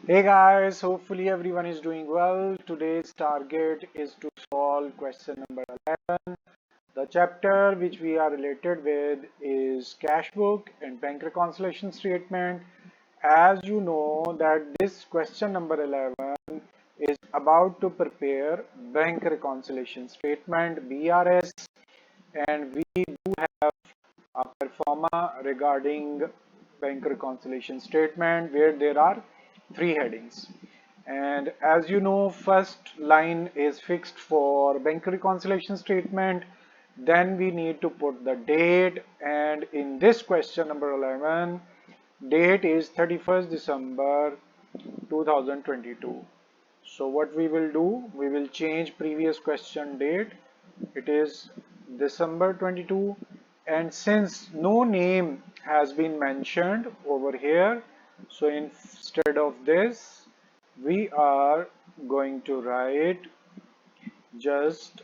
Hey guys, hopefully everyone is doing well. Today's target is to solve question number 11. The chapter which we are related with is cash book and bank reconciliation statement. As you know that this question number 11 is about to prepare bank reconciliation statement BRS, and we do have a performa regarding bank reconciliation statement where there are three headings. And as you know, first line is fixed for bank reconciliation statement. Then we need to put the date, and in this question number 11, date is 31st December 2022. So what we will do, we will change previous question date. It is December 22, and since no name has been mentioned over here, so instead of this we are going to write just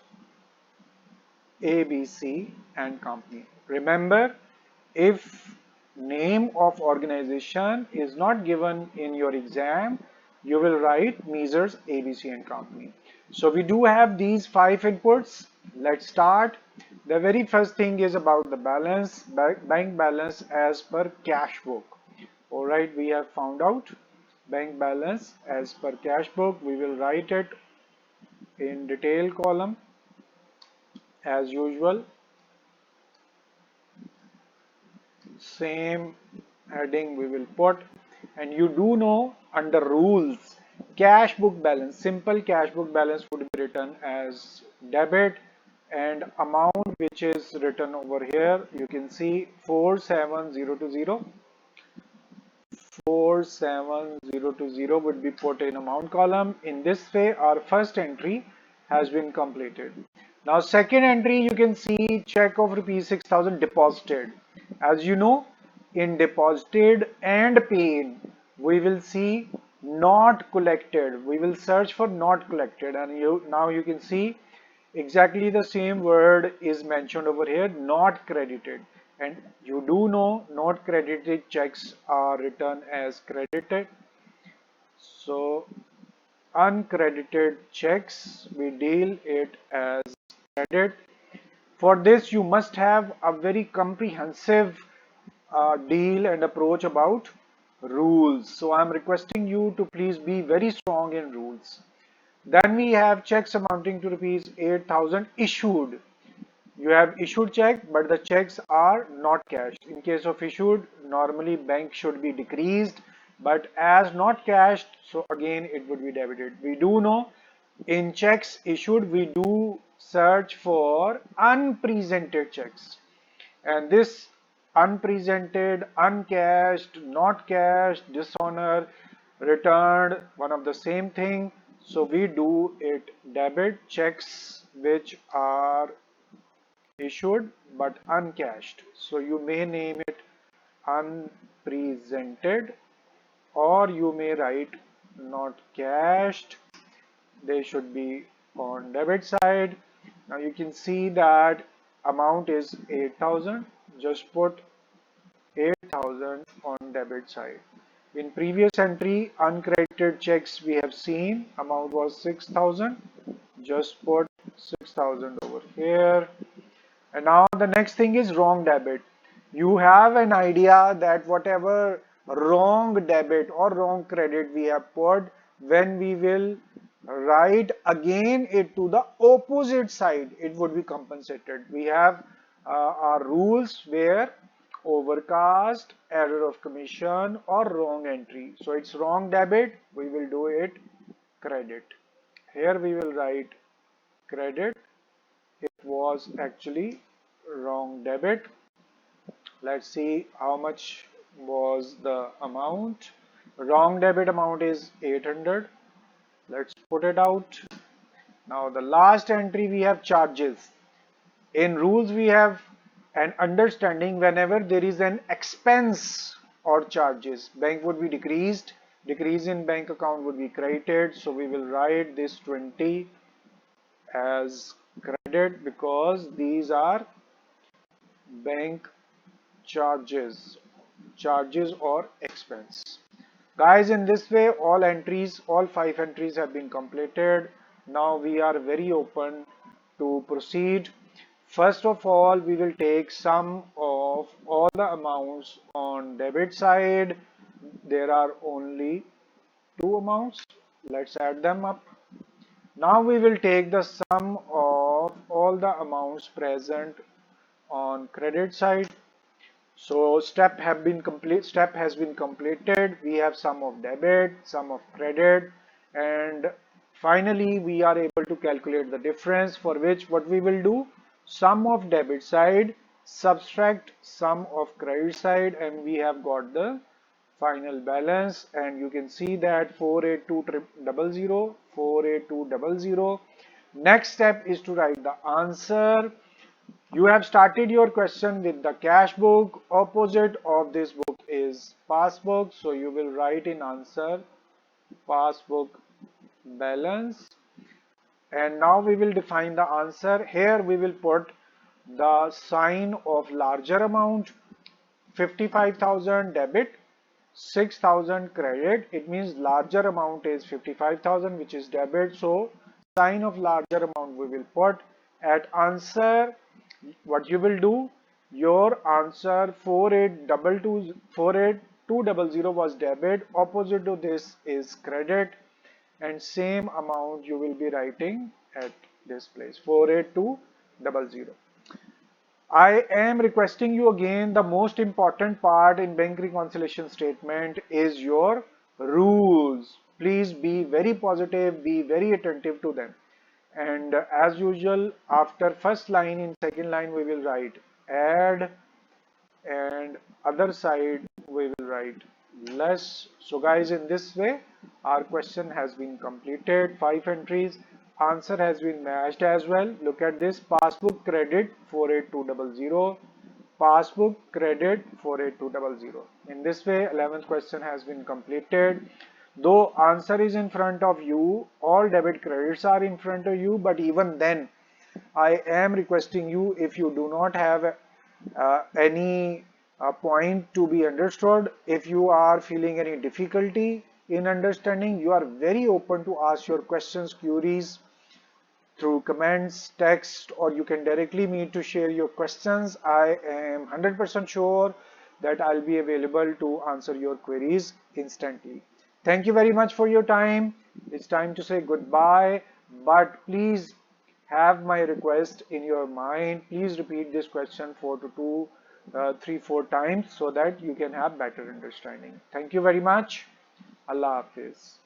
ABC and company. Remember, if name of organization is not given in your exam, you will write Measures ABC and company. So we do have these five inputs. Let's start. The very first thing is about the balance, bank balance as per cash book. All right, we have found out bank balance as per cash book. We will write it in detail column as usual. Same heading we will put, and you do know under rules cash book balance, simple cash book balance would be written as debit, and amount which is written over here you can see 47020. 47020 would be put in amount column. In this way our first entry has been completed. Now second entry, you can see check of rupees 6000 deposited. As you know, in deposited and paid we will see not collected. We will search for not collected, and now you can see exactly the same word is mentioned over here, not credited. And you do know not credited checks are written as credited. So uncredited checks, we deal it as credit. For this you must have a very comprehensive deal and approach about rules. So I'm requesting you to please be very strong in rules. Then we have checks amounting to rupees 8000 issued. You have issued check, but the checks are not cashed. In case of issued, normally bank should be decreased, but as not cashed, so again it would be debited. We do know in checks issued, we do search for unpresented checks, and this unpresented, uncashed, not cashed, dishonor, returned, one of the same thing. So we do it debit checks which are issued but uncashed. So you may name it unpresented, or you may write not cashed. They should be on debit side. Now you can see that amount is 8000. Just put 8000 on debit side. In previous entry, uncredited checks we have seen amount was 6000. Just put 6000 over here. And now the next thing is wrong debit. You have an idea that whatever wrong debit or wrong credit we have put, when we will write again it to the opposite side, it would be compensated. We have our rules where overcast, error of commission, or wrong entry. So it's wrong debit, we will do it credit. Here we will write credit. It was actually wrong debit. Let's see how much was the amount. Wrong debit amount is 800. Let's put it out. Now the last entry we have charges. In rules we have an understanding whenever there is an expense or charges, bank would be decreased, decrease in bank account would be credited. So we will write this 20 as credit because these are bank charges or expense. Guys, in this way, all 5 entries have been completed. Now we are very open to proceed. First of all, we will take sum of all the amounts on debit side. There are only two amounts. Let's add them up. Now we will take the sum of all the amounts present on credit side. So step has been completed. We have sum of debit, sum of credit, and finally we are able to calculate the difference, for which what we will do, sum of debit side subtract sum of credit side, and we have got the final balance. And you can see that 48200, 48200. Next step is to write the answer. You have started your question with the cash book. Opposite of this book is passbook. So you will write in answer passbook balance. And now we will define the answer. Here we will put the sign of larger amount, 55,000 debit, 6,000 credit. It means larger amount is 55,000, which is debit. So sign of larger amount we will put at answer. What you will do, your answer 48200 was debit. Opposite to this is credit, and same amount you will be writing at this place, 48200. I am requesting you again, the most important part in bank reconciliation statement is your rules. Please be very positive, be very attentive to them. And as usual, after first line, in second line we will write add, and other side we will write less. So guys, in this way our question has been completed. 5 entries, answer has been matched as well. Look at this, passbook credit 48200, passbook credit 48200. In this way 11th question has been completed. Though answer is in front of you, all debit credits are in front of you, but even then I am requesting you, if you do not have any point to be understood, if you are feeling any difficulty in understanding, you are very open to ask your questions, queries through comments, text, or you can directly meet to share your questions. I am 100% sure that I'll be available to answer your queries instantly. Thank you very much for your time. It's time to say goodbye, but please have my request in your mind. Please repeat this question 4 times so that you can have better understanding. Thank you very much. Allah Hafiz.